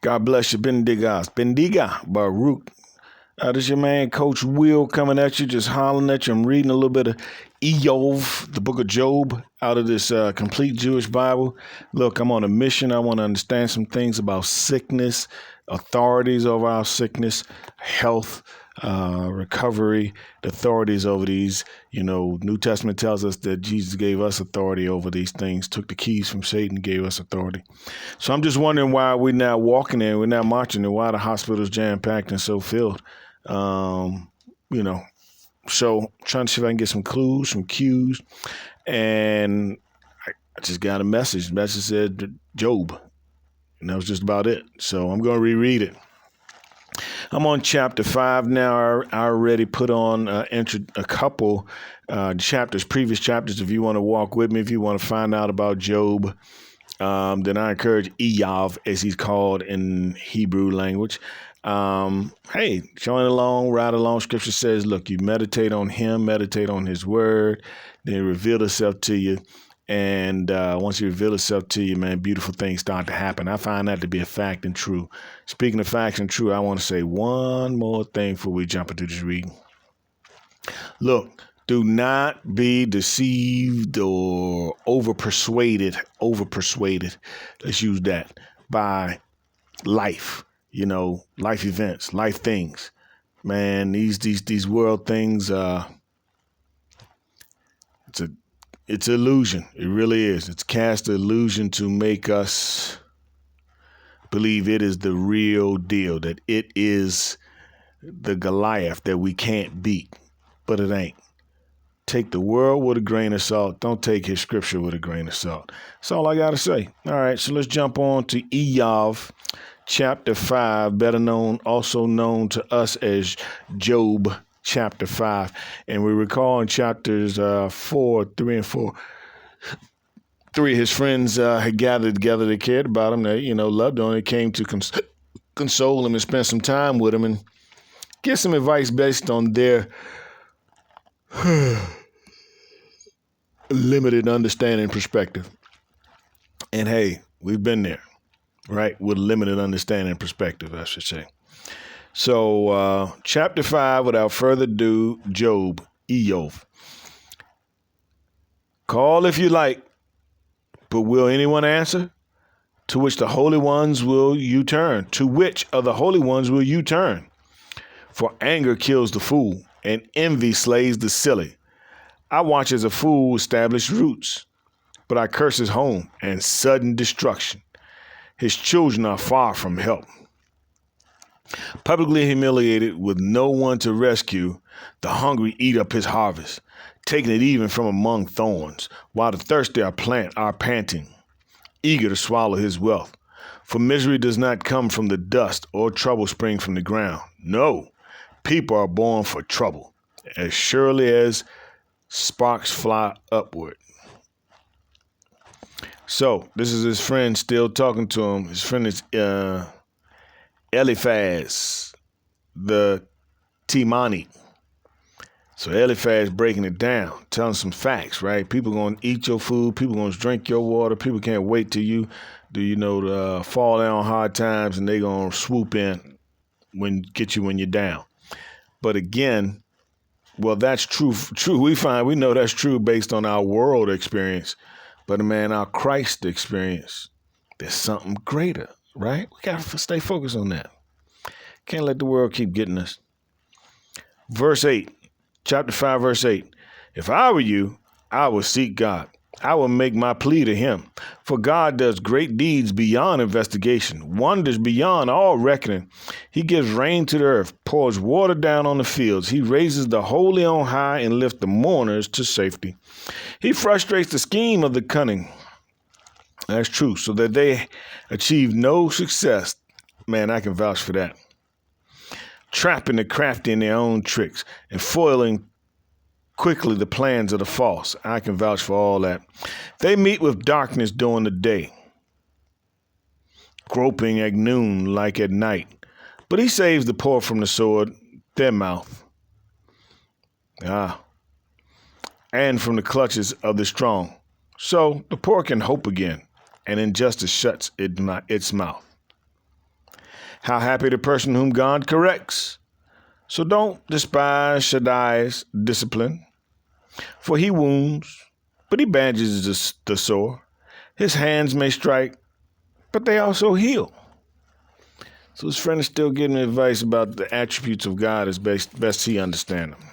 God bless you. Bendiga, Baruch. This is your man, Coach Will, coming at you, just hollering at you. I'm reading a little bit of Iyov, the book of Job, out of this complete Jewish Bible. Look, I'm on a mission. I want to understand some things about sickness, authorities over our sickness, health, recovery, the authorities over these. You know, New Testament tells us that Jesus gave us authority over these things, took the keys from Satan, gave us authority. So I'm just wondering why we're not walking in, we're not marching, and why the hospital's jam-packed and so filled. So trying to see if I can get some clues, some cues. And I just got a message. The message said Job. And that was just about it. So I'm going to reread it. I'm on chapter 5 now. I already put on a couple chapters, previous chapters. If you want to walk with me, if you want to find out about Job, then I encourage Iyov, as he's called in Hebrew language. Hey, join along, ride along. Scripture says, look, you meditate on him, meditate on his word, then reveal itself to you. And once you reveal itself to you, man, beautiful things start to happen. I find that to be a fact and true. Speaking of facts and true, I want to say one more thing before we jump into this reading. Look, do not be deceived or over-persuaded, let's use that, by life. You know, life events, life things, man. These world things. It's an illusion. It really is. It's cast an illusion to make us believe it is the real deal. That it is the Goliath that we can't beat, but it ain't. Take the world with a grain of salt. Don't take his scripture with a grain of salt. That's all I gotta say. All right, so let's jump on to Iyov. Chapter 5, also known to us as Job, chapter 5. And we recall in chapters 3 and 4, three of his friends had gathered together. They cared about him. They, loved him. They came to console him and spend some time with him and get some advice based on their limited understanding and perspective. And hey, we've been there. Right, with limited understanding and perspective, I should say. So, chapter 5, without further ado, Job, Iyov. Call if you like, but will anyone answer? To which of the holy ones will you turn? For anger kills the fool, and envy slays the silly. I watch as a fool establish roots, but I curse his home and sudden destruction. His children are far from help. Publicly humiliated with no one to rescue, the hungry eat up his harvest, taking it even from among thorns, while the thirsty are panting, eager to swallow his wealth. For misery does not come from the dust, or trouble spring from the ground. No, people are born for trouble, as surely as sparks fly upward. So this is his friend still talking to him. His friend is Eliphaz, the Timani. So Eliphaz breaking it down, telling some facts, right? People going to eat your food. People going to drink your water. People can't wait till you fall down on hard times, and they going to swoop in get you when you're down. But again, well, that's true. We know that's true based on our world experience. But, man, our Christ experience, there's something greater, right? We got to stay focused on that. Can't let the world keep getting us. Verse 8, chapter 5, verse 8. If I were you, I would seek God. I will make my plea to him. For God does great deeds beyond investigation, wonders beyond all reckoning. He gives rain to the earth, pours water down on the fields. He raises the holy on high and lifts the mourners to safety. He frustrates the scheme of the cunning. That's true. So that they achieve no success. Man, I can vouch for that. Trapping the crafty in their own tricks and foiling quickly the plans of the false. I can vouch for all that. They meet with darkness during the day, groping at noon like at night. But he saves the poor from the sword, their mouth. And from the clutches of the strong. So the poor can hope again, and injustice shuts its mouth. How happy the person whom God corrects. So don't despise Shaddai's discipline, for he wounds, but he bandages the sore. His hands may strike, but they also heal. So his friend is still giving advice about the attributes of God as best he understands them.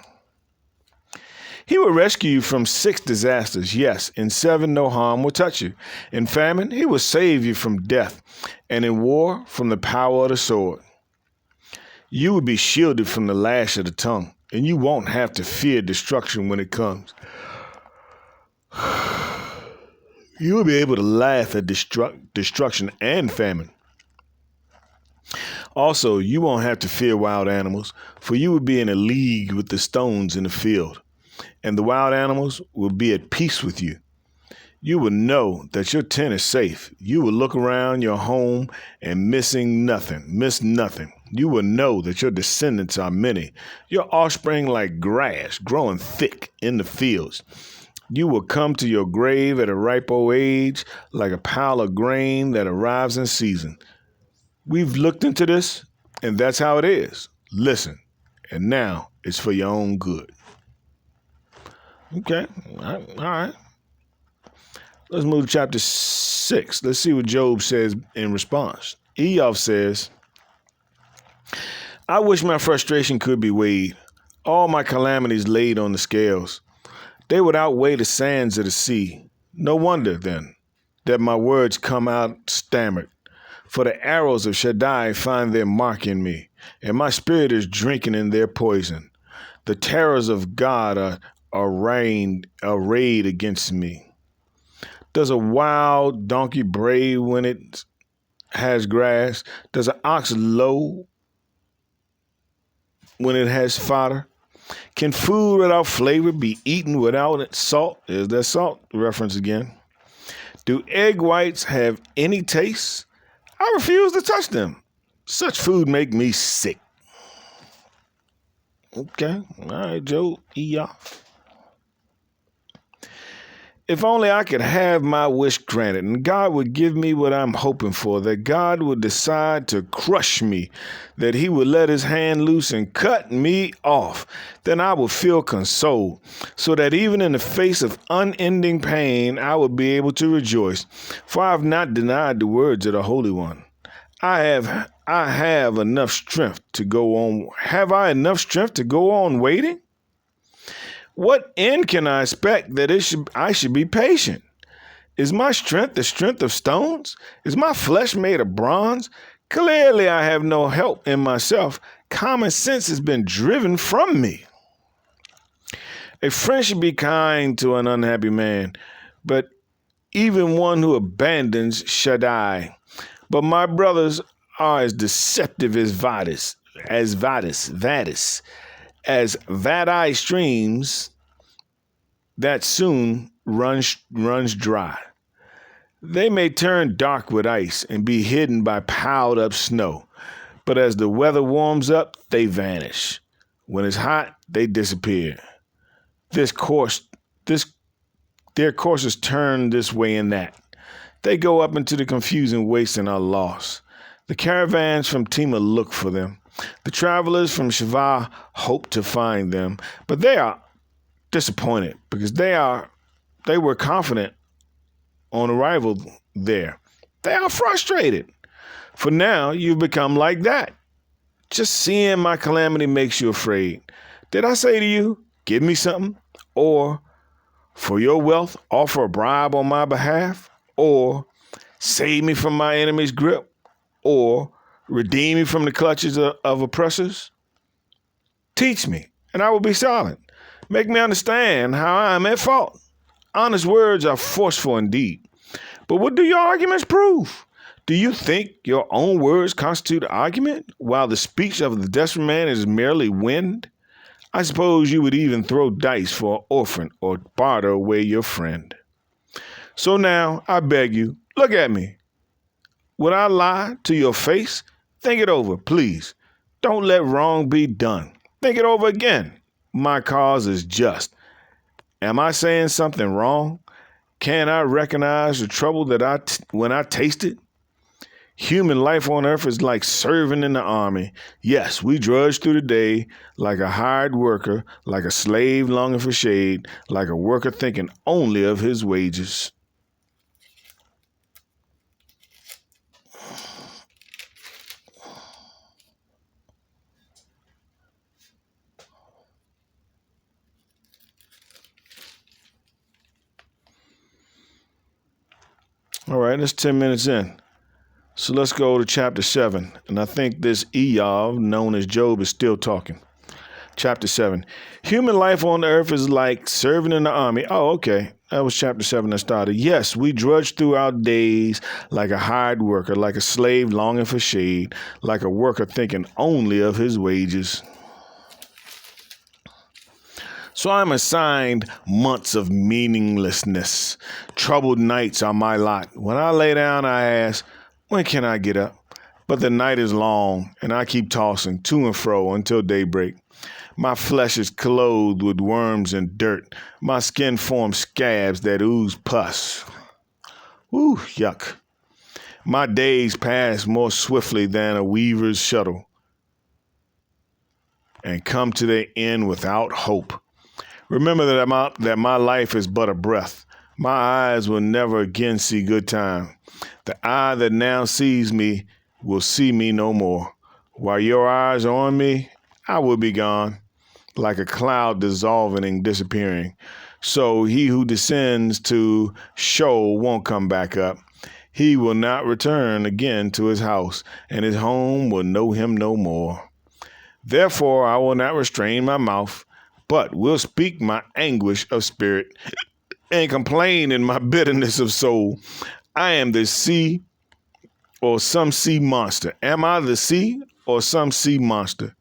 He will rescue you from 6 disasters. Yes, in 7 no harm will touch you. In famine, he will save you from death, and in war, from the power of the sword. You will be shielded from the lash of the tongue, and you won't have to fear destruction when it comes. You will be able to laugh at destruction and famine. Also, you won't have to fear wild animals, for you will be in a league with the stones in the field, and the wild animals will be at peace with you. You will know that your tent is safe. You will look around your home and miss nothing. You will know that your descendants are many, your offspring like grass growing thick in the fields. You will come to your grave at a ripe old age, like a pile of grain that arrives in season. We've looked into this, and that's how it is. Listen, and now it's for your own good. Okay, all right. Let's move to chapter 6. Let's see what Job says in response. Iyov says, I wish my frustration could be weighed, all my calamities laid on the scales. They would outweigh the sands of the sea. No wonder, then, that my words come out stammered. For the arrows of Shaddai find their mark in me, and my spirit is drinking in their poison. The terrors of God are arrayed against me. Does a wild donkey bray when it has grass? Does an ox low when it has fodder? Can food without flavor be eaten without salt? Is that salt reference again? Do egg whites have any taste? I refuse to touch them. Such food make me sick. Okay, all right, Joe, Iyov. If only I could have my wish granted, and God would give me what I'm hoping for, that God would decide to crush me, that he would let his hand loose and cut me off, then I would feel consoled, so that even in the face of unending pain, I would be able to rejoice, for I have not denied the words of the Holy One. I have enough strength to go on. Have I enough strength to go on waiting? What end can I expect that I should be patient? Is my strength the strength of stones? Is my flesh made of bronze? Clearly I have no help in myself. Common sense has been driven from me. A friend should be kind to an unhappy man, but even one who abandons Shaddai. But my brothers are as deceptive as Vadai streams that soon runs dry. They may turn dark with ice and be hidden by piled up snow, but as the weather warms up, they vanish. When it's hot, they disappear. Their courses turn this way and that. They go up into the confusing waste and are lost. The caravans from Tema look for them. The travelers from Shiva hope to find them, but they are disappointed because they were confident on arrival there. They are frustrated, for now you've become like that. Just seeing my calamity makes you afraid. Did I say to you, give me something? Or, for your wealth, offer a bribe on my behalf? Or, save me from my enemy's grip? Or, redeem me from the clutches of oppressors? Teach me, and I will be silent. Make me understand how I am at fault. Honest words are forceful indeed. But what do your arguments prove? Do you think your own words constitute argument, while the speech of the desperate man is merely wind? I suppose you would even throw dice for an orphan or barter away your friend. So now, I beg you, look at me. Would I lie to your face? Think it over, please. Don't let wrong be done. Think it over again. My cause is just. Am I saying something wrong? Can I recognize the trouble that when I taste it? Human life on earth is like serving in the army. Yes, we drudge through the day like a hired worker, like a slave longing for shade, like a worker thinking only of his wages. All right, it's 10 minutes in. So let's go to chapter 7. And I think this Iyov, known as Job, is still talking. Chapter 7. Human life on earth is like serving in the army. Oh, okay. That was chapter 7 that started. Yes, we drudge through our days like a hired worker, like a slave longing for shade, like a worker thinking only of his wages. So I'm assigned months of meaninglessness. Troubled nights are my lot. When I lay down, I ask, when can I get up? But the night is long, and I keep tossing to and fro until daybreak. My flesh is clothed with worms and dirt. My skin forms scabs that ooze pus. Ooh, yuck. My days pass more swiftly than a weaver's shuttle and come to their end without hope. Remember that my life is but a breath. My eyes will never again see good time. The eye that now sees me will see me no more. While your eyes are on me, I will be gone, like a cloud dissolving and disappearing. So he who descends to Sheol won't come back up. He will not return again to his house, and his home will know him no more. Therefore I will not restrain my mouth, but will speak my anguish of spirit and complain in my bitterness of soul. I am the sea or some sea monster. Am I the sea or some sea monster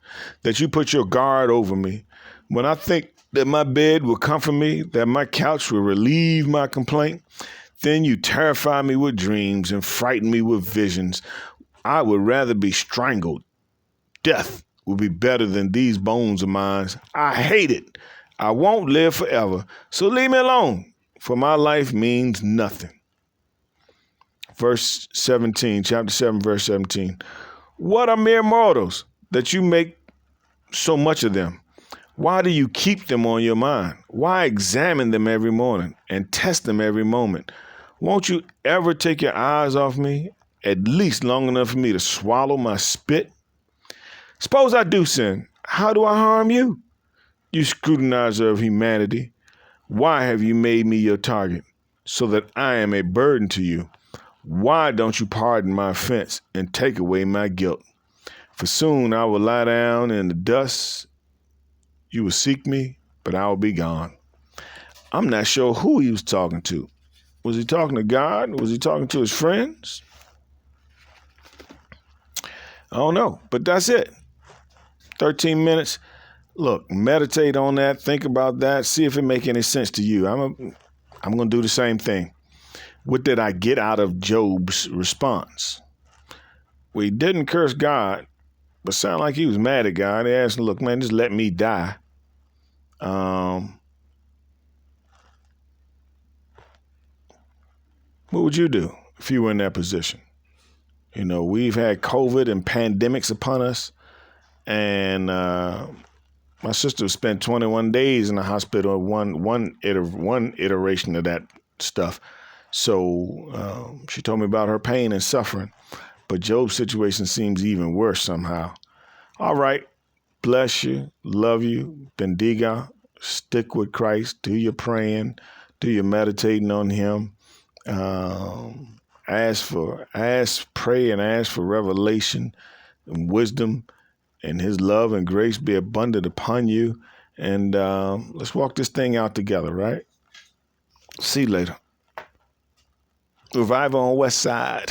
that you put your guard over me? When I think that my bed will comfort me, that my couch will relieve my complaint, then you terrify me with dreams and frighten me with visions. I would rather be strangled. Death will be better than these bones of mine. I hate it. I won't live forever. So leave me alone, for my life means nothing. Verse 17, chapter 7, verse 17. What are mere mortals that you make so much of them? Why do you keep them on your mind? Why examine them every morning and test them every moment? Won't you ever take your eyes off me, at least long enough for me to swallow my spit? Suppose I do sin. How do I harm you? You scrutinizer of humanity. Why have you made me your target, so that I am a burden to you? Why don't you pardon my offense and take away my guilt? For soon I will lie down in the dust. You will seek me, but I will be gone. I'm not sure who he was talking to. Was he talking to God? Was he talking to his friends? I don't know, but that's it. 13 minutes. Look, meditate on that. Think about that. See if it make any sense to you. I'm going to do the same thing. What did I get out of Job's response? Well, he didn't curse God, but sounded like he was mad at God. He asked him, look, man, just let me die. What would you do if you were in that position? You know, we've had COVID and pandemics upon us, and my sister spent 21 days in the hospital, one iteration of that stuff. So she told me about her pain and suffering. But Job's situation seems even worse somehow. All right. Bless you. Love you. Bendiga. Stick with Christ. Do your praying. Do your meditating on him. Pray and ask for revelation and wisdom, and his love and grace be abundant upon you. And let's walk this thing out together, right? See you later. Revival on West Side.